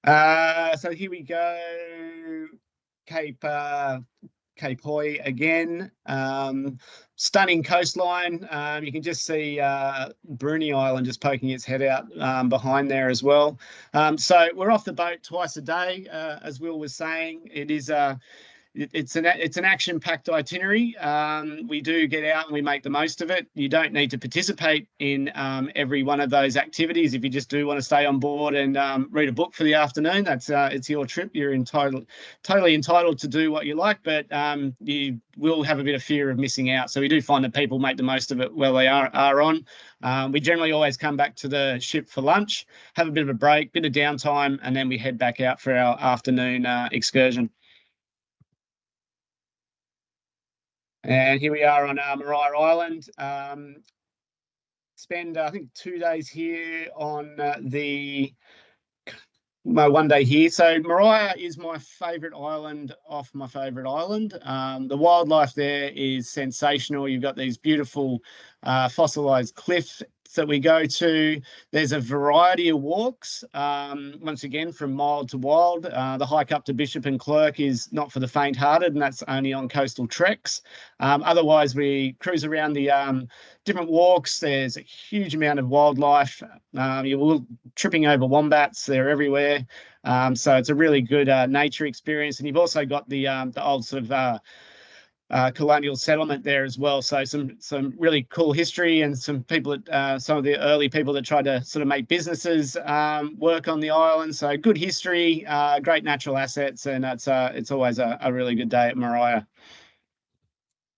So here we go. Cape Hoy again. Stunning coastline. You can just see Bruny Island just poking its head out behind there as well. So we're off the boat twice a day, as Will was saying. It's an action-packed itinerary. We do get out and we make the most of it. You don't need to participate in every one of those activities. If you just do want to stay on board and read a book for the afternoon, it's your trip. You're totally entitled to do what you like, but you will have a bit of fear of missing out. So we do find that people make the most of it while they are on. We generally always come back to the ship for lunch, have a bit of a break, bit of downtime, and then we head back out for our afternoon excursion. And here we are on Maria Island. Spend, I think, 2 days here on my 1 day here. So Maria is my favourite island off my favourite island. The wildlife there is sensational. You've got these beautiful fossilised cliffs that we go to. There's a variety of walks, once again, from mild to wild. The hike up to Bishop and Clerk is not for the faint-hearted, and that's only on coastal treks. Otherwise, we cruise around the different walks. There's a huge amount of wildlife. You're tripping over wombats. They're everywhere. So it's a really good nature experience. And you've also got the old sort of colonial settlement there as well. So some really cool history, and some people some of the early people that tried to sort of make businesses work on the island. So good history, great natural assets, and it's always a really good day at Maria.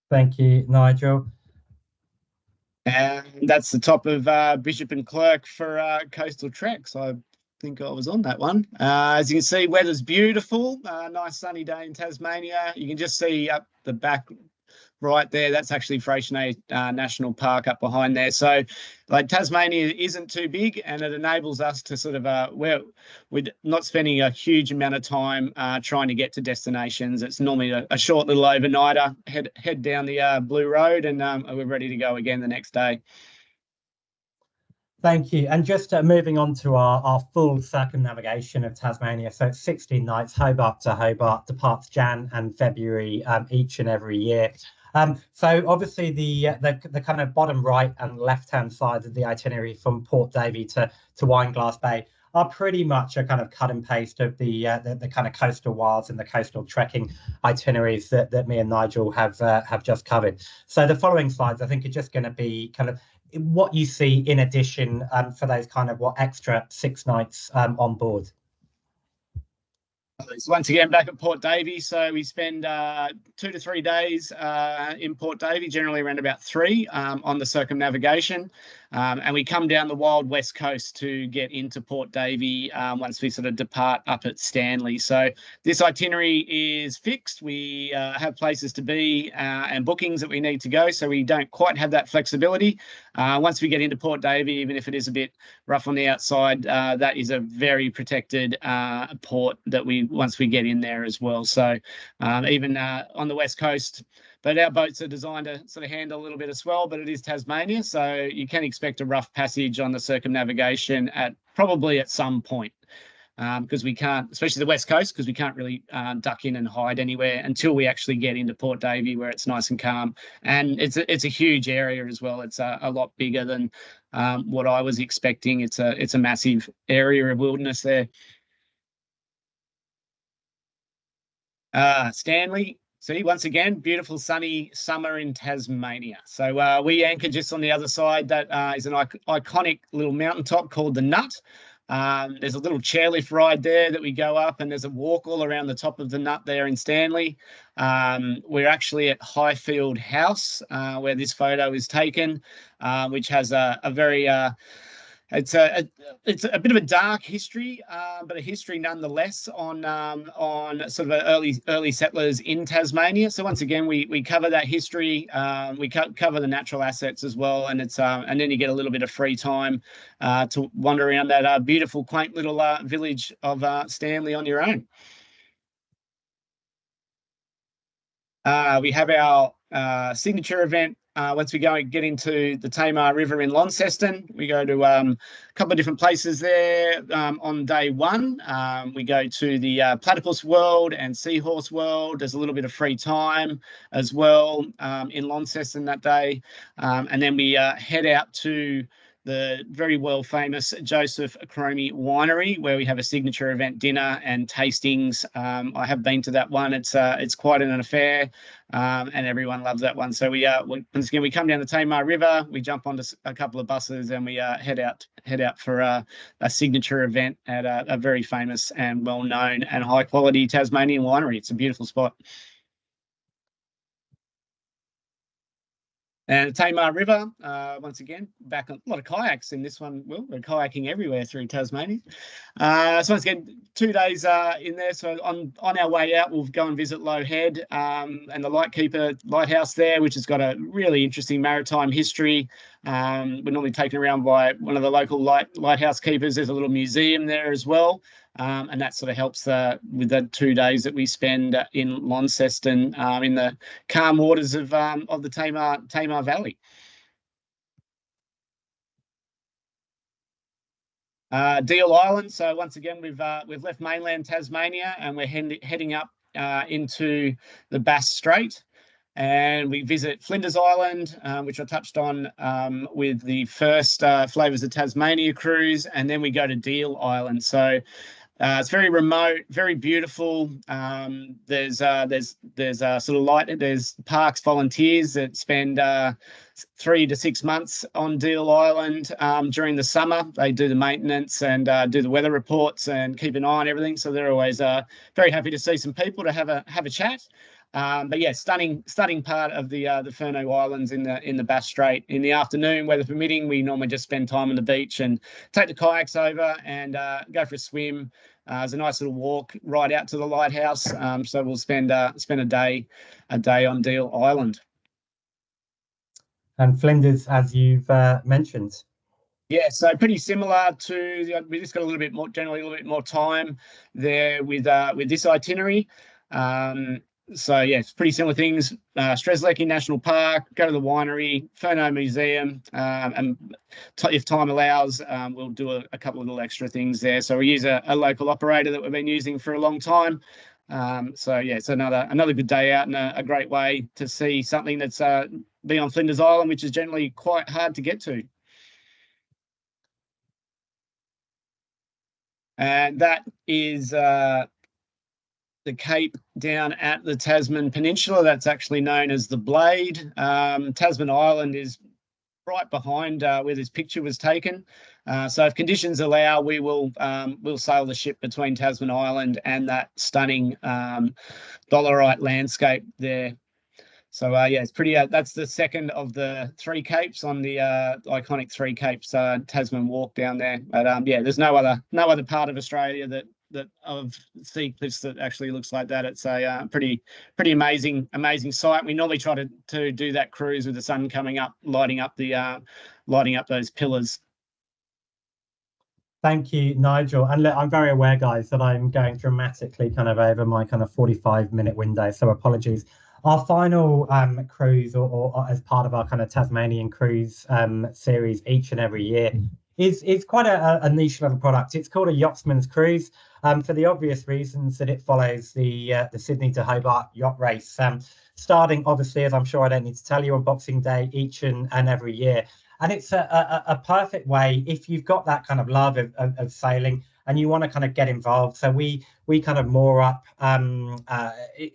Thank you, Nigel. And that's the top of Bishop and Clerk for Coastal Treks. I think I was on that one. As you can see, weather's beautiful. Nice sunny day in Tasmania. You can just see up the back right there. That's actually Freycinet National Park up behind there. So, like, Tasmania isn't too big, and it enables us to sort of we're not spending a huge amount of time trying to get to destinations. It's normally a short little overnighter. Head down the Blue Road, and we're ready to go again the next day. Thank you. And just moving on to our full circumnavigation of Tasmania. So it's 16 nights, Hobart to Hobart, departs Jan and February each and every year. So obviously the kind of bottom right and left-hand side of the itinerary from Port Davey to Wineglass Bay are pretty much a kind of cut and paste of the kind of coastal wilds and the coastal trekking itineraries that me and Nigel have just covered. So the following slides, I think, are just going to be kind of what you see in addition for those kind of extra 6 nights on board. So once again, back at Port Davey. So we spend 2 to 3 days in Port Davey, generally around about 3 on the circumnavigation. And we come down the wild west coast to get into Port Davey once we sort of depart up at Stanley. So this itinerary is fixed. We have places to be and bookings that we need to go. So we don't quite have that flexibility. Once we get into Port Davey, even if it is a bit rough on the outside, that is a very protected port that once we get in there as well. So even on the west coast, but our boats are designed to sort of handle a little bit of swell, but it is Tasmania, so you can expect a rough passage on the circumnavigation probably at some point. Because we can't, especially the west coast, because we can't really duck in and hide anywhere until we actually get into Port Davey, where it's nice and calm. And it's a huge area as well. It's a lot bigger than what I was expecting. It's a massive area of wilderness there. Stanley. See, once again, beautiful sunny summer in Tasmania. So we anchor just on the other side. That is an iconic little mountaintop called the Nut. There's a little chairlift ride there that we go up, and there's a walk all around the top of the Nut there in Stanley. We're actually at Highfield House, where this photo is taken, which has a very it's a bit of a dark history, but a history nonetheless on sort of early settlers in Tasmania. So once again, we cover that history. We cover the natural assets as well, and and then you get a little bit of free time to wander around that beautiful, quaint little village of Stanley on your own. We have our signature event. Once we go and get into the Tamar River in Launceston, we go to a couple of different places there. On day 1, we go to the Platypus World and Seahorse World. There's a little bit of free time as well in Launceston that day. And then we head out to the very well famous Joseph Cromie Winery, where we have a signature event dinner and tastings. I have been to that one. It's quite an affair, and everyone loves that one. So once again, we come down the Tamar River, we jump onto a couple of buses, and we head out for a signature event at a very famous and well known and high quality Tasmanian winery. It's a beautiful spot. And the Tamar River, once again, back on a lot of kayaks in this one. Well, we're kayaking everywhere through Tasmania. So once again, 2 days in there. So on our way out, we'll go and visit Low Head and the Lightkeeper Lighthouse there, which has got a really interesting maritime history. We're normally taken around by one of the local lighthouse keepers. There's a little museum there as well. And that sort of helps with the 2 days that we spend in Launceston in the calm waters of the Tamar Valley. Deal Island. So once again, we've left mainland Tasmania and we're heading up into the Bass Strait. And we visit Flinders Island, which I touched on with the first Flavours of Tasmania cruise, and then we go to Deal Island. So it's very remote, very beautiful. There's sort of light. There's parks volunteers that spend 3 to 6 months on Deal Island during the summer. They do the maintenance and do the weather reports and keep an eye on everything. So they're always very happy to see some people to have a chat. But yeah, stunning part of the Furneaux Islands in the Bass Strait. In the afternoon, weather permitting, we normally just spend time on the beach and take the kayaks over and go for a swim. There's a nice little walk right out to the lighthouse. So we'll spend a day on Deal Island. And Flinders, as you've mentioned. Yeah, so pretty similar to we just got a little bit more, generally a little bit more time there with this itinerary. So yeah, it's pretty similar things. Strzelecki National Park, go to the winery, Furneaux Museum, and if time allows, we'll do a couple of little extra things there. So we use a local operator that we've been using for a long time. So yeah, it's another good day out and a great way to see something that's be on Flinders Island, which is generally quite hard to get to. And that is the cape down at the Tasman Peninsula. That's actually known as the Blade. Tasman Island is right behind where this picture was taken. So if conditions allow, we'll sail the ship between Tasman Island and that stunning dolerite landscape there. So yeah, it's pretty. That's the second of the three capes on the iconic Three Capes Tasman walk down there. But yeah, there's no other part of Australia that of sea cliffs that actually looks like that. It's a pretty amazing sight. We normally try to do that cruise with the sun coming up, lighting up those pillars. Thank you, Nigel. And look, I'm very aware, guys, that I'm going dramatically kind of over my kind of 45-minute window. So apologies. Our final cruise, or as part of our kind of Tasmanian cruise series each and every year, is quite a niche level product. It's called a yachtsman's cruise, for the obvious reasons that it follows the Sydney to Hobart yacht race, starting obviously, as I'm sure I don't need to tell you, on Boxing Day each and every year. And it's a perfect way if you've got that kind of love of sailing and you want to kind of get involved. So we kind of moor up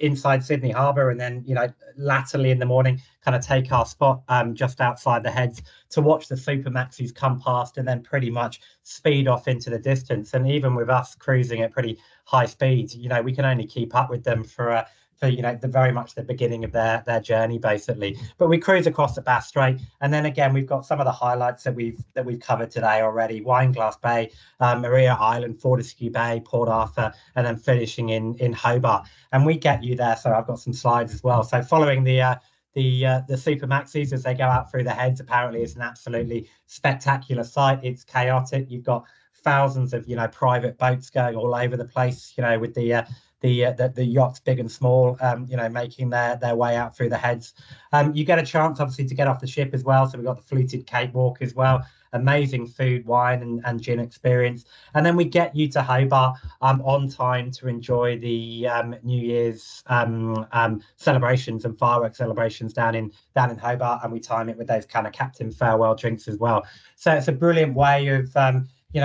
inside Sydney Harbour, and then, you know, latterly in the morning kind of take our spot just outside the heads to watch the Supermaxis come past and then pretty much speed off into the distance. And even with us cruising at pretty high speeds, you know, we can only keep up with them for you know, very much the beginning of their journey, basically. But we cruise across the Bass Strait, and then again we've got some of the highlights that we've covered today already: Wineglass Bay, Maria Island, Fortescue Bay, Port Arthur, and then finishing in Hobart. And we get you there. So I've got some slides as well. So following the Supermaxis as they go out through the heads, apparently it's an absolutely spectacular sight. It's chaotic. You've got thousands of, you know, private boats going all over the place, you know, with the yachts, big and small, you know, making their way out through the heads. You get a chance, obviously, to get off the ship as well. So we've got the fluted cake walk as well. Amazing food, wine, and gin experience. And then we get you to Hobart on time to enjoy the New Year's celebrations and fireworks celebrations down in Hobart. And we time it with those kind of captain farewell drinks as well. So it's a brilliant way of you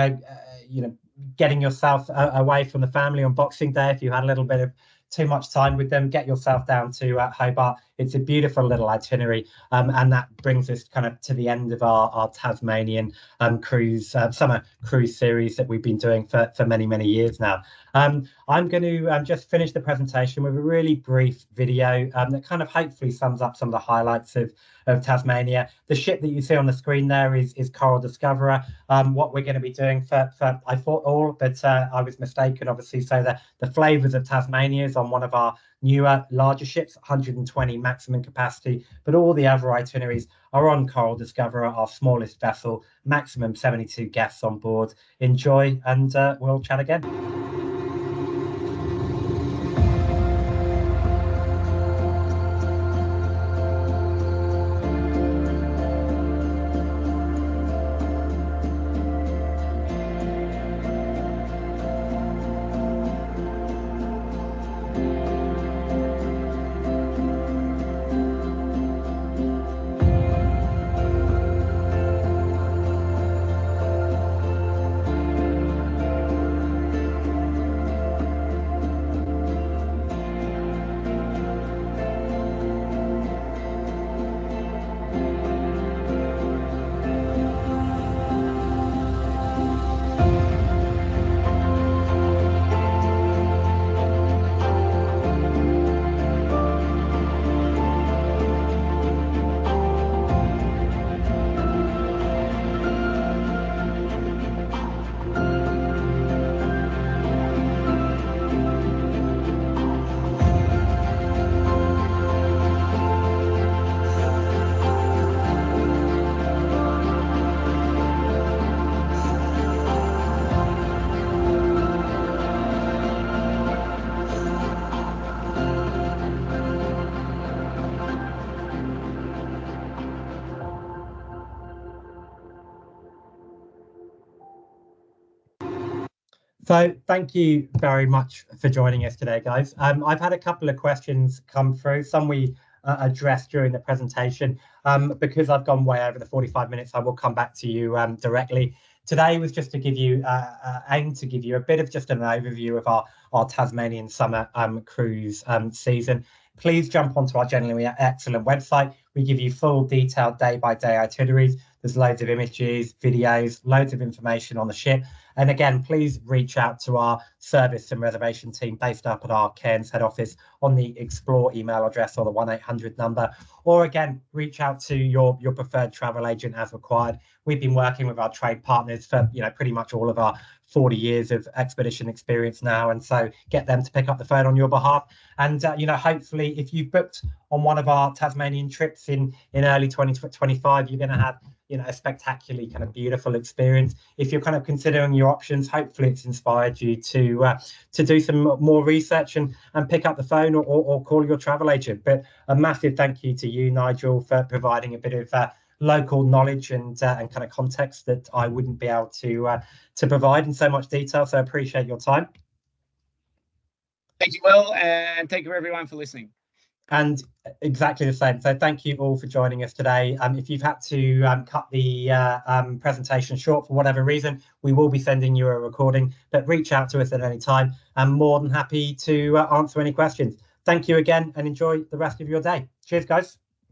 know, getting yourself away from the family on Boxing Day. If you had a little bit of too much time with them, get yourself down to Hobart. It's a beautiful little itinerary, and that brings us kind of to the end of our Tasmanian cruise summer cruise series that we've been doing for many years now. I'm going to just finish the presentation with a really brief video that kind of hopefully sums up some of the highlights of Tasmania. The ship that you see on the screen there is Coral Discoverer. What we're going to be doing for I thought all, but I was mistaken, obviously. So the Flavours of Tasmania is on one of our newer, larger ships, 120 maximum capacity, but all the other itineraries are on Coral Discoverer, our smallest vessel, maximum 72 guests on board. Enjoy, and we'll chat again. So thank you very much for joining us today, guys. I've had a couple of questions come through. Some we addressed during the presentation. Because I've gone way over the 45 minutes, I will come back to you directly. Today was just to give you aim to give you a bit of just an overview of our Tasmanian summer cruise season. Please jump onto our genuinely excellent website. We give you full detailed day-by-day itineraries. There's loads of images, videos, loads of information on the ship. And again, please reach out to our service and reservation team based up at our Cairns head office on the Explore email address or the 1-800 number. Or again, reach out to your preferred travel agent as required. We've been working with our trade partners for pretty much all of our 40 years of expedition experience now, and so get them to pick up the phone on your behalf. And hopefully, if you've booked on one of our Tasmanian trips in early 2025, you're going to have a spectacularly kind of beautiful experience. If you're kind of considering your options, hopefully it's inspired you to do some more research and pick up the phone or call your travel agent. But a massive thank you to you, Nigel, for providing a bit of local knowledge and kind of context that I wouldn't be able to provide in so much detail. So I appreciate your time. Thank you, Will, and thank you everyone for listening. And exactly the same. So thank you all for joining us today. If you've had to cut the presentation short for whatever reason, we will be sending you a recording, but reach out to us at any time. I'm more than happy to answer any questions. Thank you again and enjoy the rest of your day. Cheers, guys.